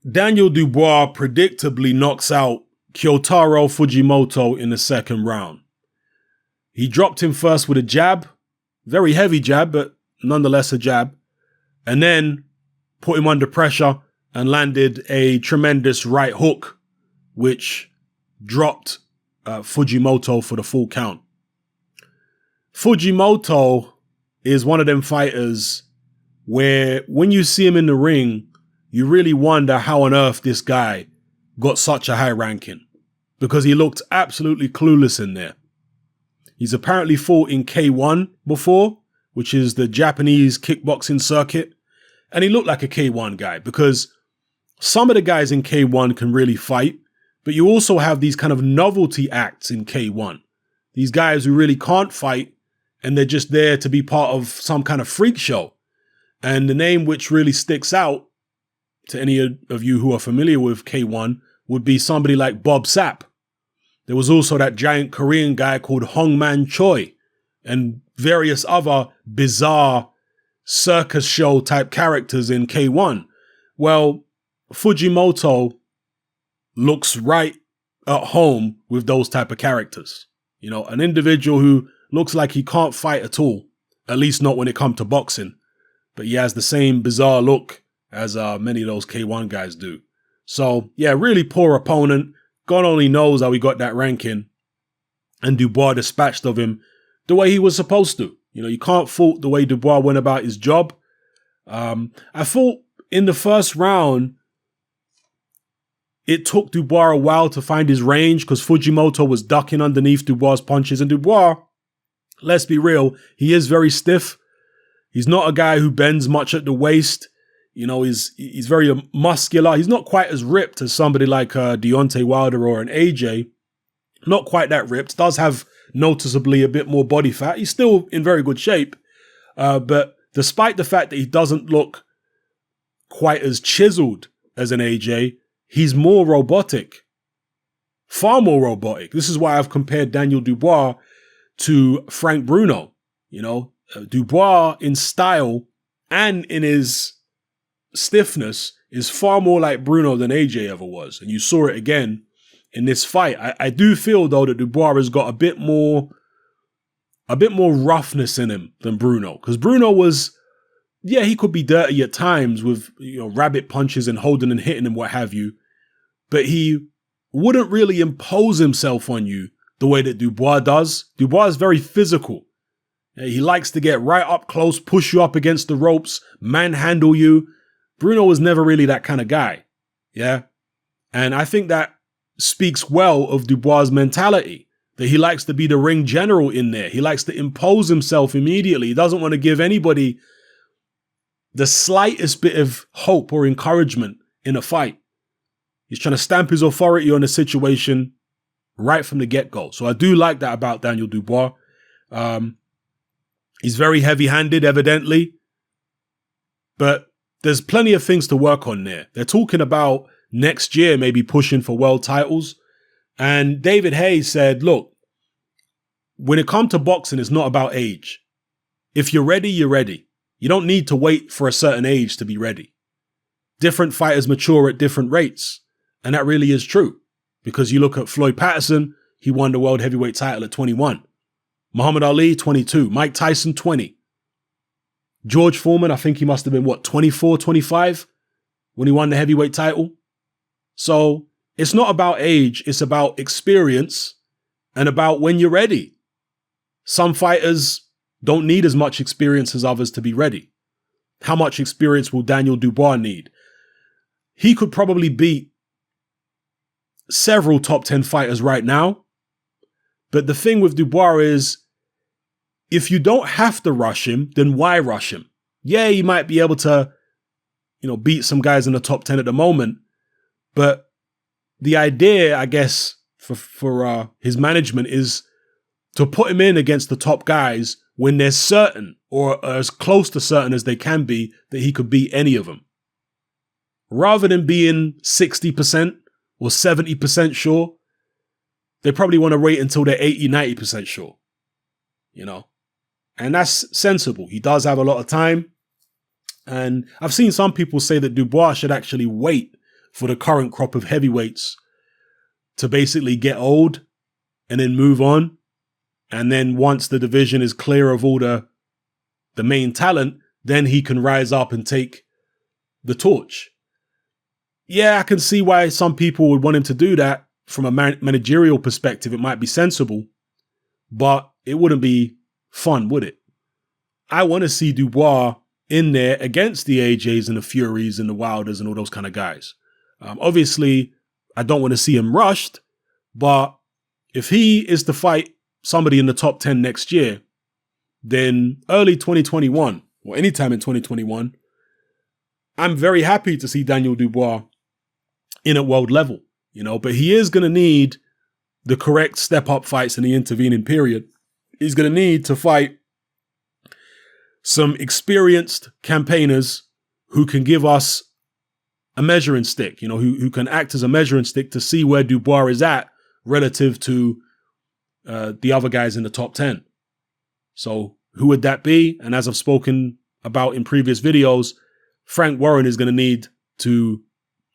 Daniel Dubois predictably knocks out Kyotaro Fujimoto in the second round. He dropped him first with a jab, very heavy jab, but nonetheless a jab, and then put him under pressure and landed a tremendous right hook, which dropped Fujimoto for the full count. Fujimoto is one of them fighters where when you see him in the ring, you really wonder how on earth this guy got such a high ranking, because he looked absolutely clueless in there. He's apparently fought in K1 before, which is the Japanese kickboxing circuit, and he looked like a K1 guy, because some of the guys in K1 can really fight, but you also have these kind of novelty acts in K1. These guys who really can't fight, and they're just there to be part of some kind of freak show. And the name which really sticks out to any of you who are familiar with K1 would be somebody like Bob Sapp. There was also that giant Korean guy called Hongman Choi, and various other bizarre circus show type characters in K1. Well, Fujimoto looks right at home with those type of characters. You know, an individual who looks like he can't fight at all, at least not when it comes to boxing, but he has the same bizarre look as many of those K1 guys do. So yeah, really poor opponent. God only knows how he got that ranking. And Dubois dispatched of him the way he was supposed to. You know, you can't fault the way Dubois went about his job. I thought in the first round, it took Dubois a while to find his range because Fujimoto was ducking underneath Dubois' punches. And Dubois, let's be real, he is very stiff. He's not a guy who bends much at the waist. You know, he's very muscular. He's not quite as ripped as somebody like Deontay Wilder or an AJ. Not quite that ripped. Does have noticeably a bit more body fat. He's still in very good shape. But despite the fact that he doesn't look quite as chiseled as an AJ, he's more robotic. Far more robotic. This is why I've compared Daniel Dubois to Frank Bruno. You know, Dubois in style and in his stiffness is far more like Bruno than AJ ever was. And you saw it again in this fight. I do feel though that Dubois has got a bit more roughness in him than Bruno. Because Bruno was, yeah, he could be dirty at times with, you know, rabbit punches and holding and hitting and what have you. But he wouldn't really impose himself on you the way that Dubois does. Dubois is very physical. He likes to get right up close, push you up against the ropes, manhandle you. Bruno was never really that kind of guy. Yeah. And I think that speaks well of Dubois' mentality, that he likes to be the ring general in there. He likes to impose himself immediately. He doesn't want to give anybody the slightest bit of hope or encouragement in a fight. He's trying to stamp his authority on the situation right from the get-go. So I do like that about Daniel Dubois. He's very heavy-handed, evidently. But there's plenty of things to work on there. They're talking about next year maybe pushing for world titles. And David Hayes said, look, when it comes to boxing, it's not about age. If you're ready, you're ready. You don't need to wait for a certain age to be ready. Different fighters mature at different rates. And that really is true. Because you look at Floyd Patterson, he won the world heavyweight title at 21. Muhammad Ali, 22. Mike Tyson, 20. George Foreman, I think he must have been, 24, 25 when he won the heavyweight title. So it's not about age. It's about experience and about when you're ready. Some fighters don't need as much experience as others to be ready. How much experience will Daniel Dubois need? He could probably beat several top 10 fighters right now. But the thing with Dubois is, if you don't have to rush him, then why rush him? Yeah, he might be able to, you know, beat some guys in the top 10 at the moment. But the idea, I guess, for his management is to put him in against the top guys when they're certain, or as close to certain as they can be, that he could beat any of them. Rather than being 60% or 70% sure, they probably want to wait until they're 80, 90% sure. You know? And that's sensible. He does have a lot of time. And I've seen some people say that Dubois should actually wait for the current crop of heavyweights to basically get old and then move on. And then once the division is clear of all the main talent, then he can rise up and take the torch. Yeah, I can see why some people would want him to do that. From a managerial perspective, it might be sensible, but it wouldn't be fun, would it? I want to see Dubois in there against the AJs and the Furies and the Wilders and all those kind of guys. Obviously, I don't want to see him rushed, but if he is to fight somebody in the top 10 next year, then early 2021 or anytime in 2021, I'm very happy to see Daniel Dubois in at world level, but he is going to need the correct step-up fights in the intervening period. He's going to need to fight some experienced campaigners who can give us a measuring stick, who can act as a measuring stick to see where Dubois is at relative to the other guys in the top 10. So who would that be? And as I've spoken about in previous videos, Frank Warren is going to need to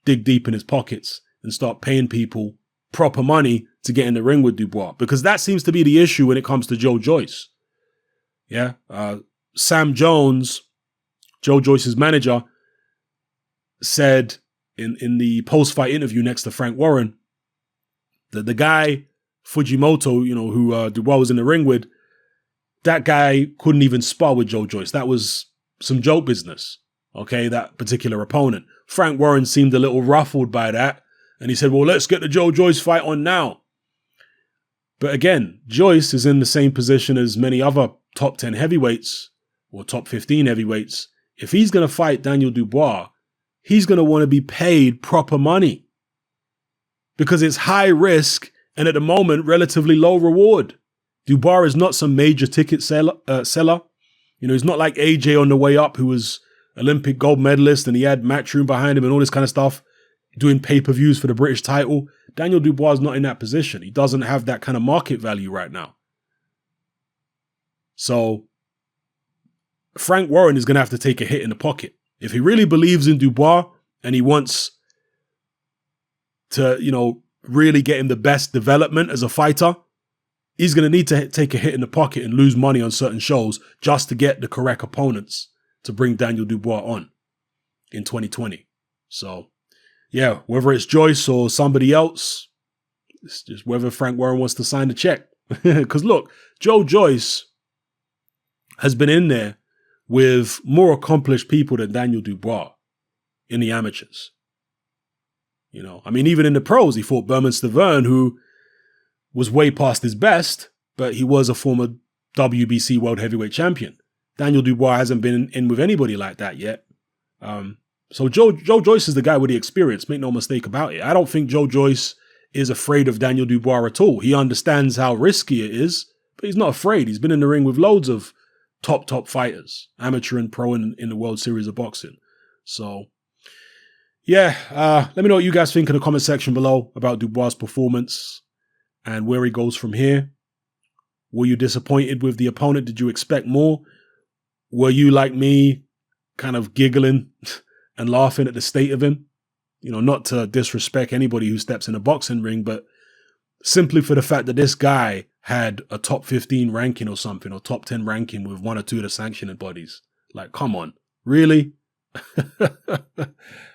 dig deep in his pockets and start paying people proper money to get in the ring with Dubois, because that seems to be the issue when it comes to Joe Joyce. Yeah. Sam Jones, Joe Joyce's manager, said in the post-fight interview next to Frank Warren that the guy, Fujimoto, who Dubois was in the ring with, that guy couldn't even spar with Joe Joyce. That was some joke business. Okay, that particular opponent. Frank Warren seemed a little ruffled by that. And he said, well, let's get the Joe Joyce fight on now. But again, Joyce is in the same position as many other top 10 heavyweights or top 15 heavyweights. If he's going to fight Daniel Dubois, he's going to want to be paid proper money because it's high risk and at the moment, relatively low reward. Dubois is not some major ticket seller. He's not like AJ on the way up, who was Olympic gold medalist and he had Matchroom behind him and all this kind of stuff, doing pay-per-views for the British title. Daniel Dubois is not in that position. He doesn't have that kind of market value right now. So Frank Warren is going to have to take a hit in the pocket. If he really believes in Dubois and he wants to, really get him the best development as a fighter, he's going to need to take a hit in the pocket and lose money on certain shows just to get the correct opponents to bring Daniel Dubois on in 2020. So, yeah, whether it's Joyce or somebody else, it's just whether Frank Warren wants to sign the check. Because look, Joe Joyce has been in there with more accomplished people than Daniel Dubois in the amateurs. Even in the pros, he fought Berman Stavern, who was way past his best, but he was a former WBC World Heavyweight Champion. Daniel Dubois hasn't been in with anybody like that yet. So Joe Joyce is the guy with the experience, make no mistake about it. I don't think Joe Joyce is afraid of Daniel Dubois at all. He understands how risky it is, but he's not afraid. He's been in the ring with loads of top fighters, amateur and pro in the World Series of Boxing. So, yeah, let me know what you guys think in the comment section below about Dubois' performance and where he goes from here. Were you disappointed with the opponent? Did you expect more? Were you, like me, kind of giggling and laughing at the state of him? Not to disrespect anybody who steps in a boxing ring, but simply for the fact that this guy had a top 15 ranking or something, or top 10 ranking with one or two of the sanctioning bodies. Like, come on, really?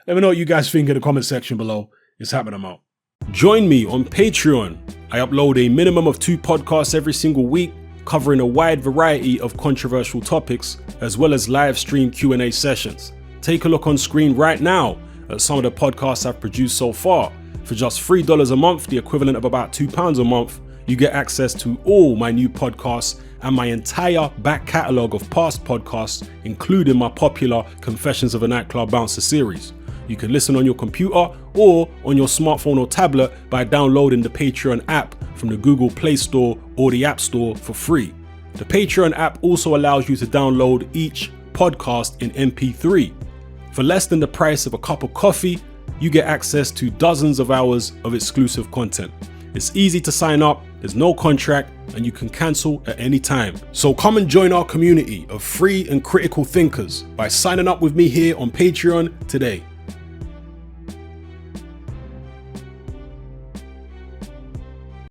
Let me know what you guys think in the comment section below. It's happening, I'm out. Join me on Patreon. I upload a minimum of 2 podcasts every single week, covering a wide variety of controversial topics, as well as live stream Q&A sessions. Take a look on screen right now at some of the podcasts I've produced so far. For just $3 a month, the equivalent of about £2 a month, you get access to all my new podcasts and my entire back catalogue of past podcasts, including my popular Confessions of a Nightclub Bouncer series. You can listen on your computer or on your smartphone or tablet by downloading the Patreon app from the Google Play Store or the App Store for free. The Patreon app also allows you to download each podcast in MP3. For less than the price of a cup of coffee, you get access to dozens of hours of exclusive content. It's easy to sign up, there's no contract, and you can cancel at any time. So come and join our community of free and critical thinkers by signing up with me here on Patreon today.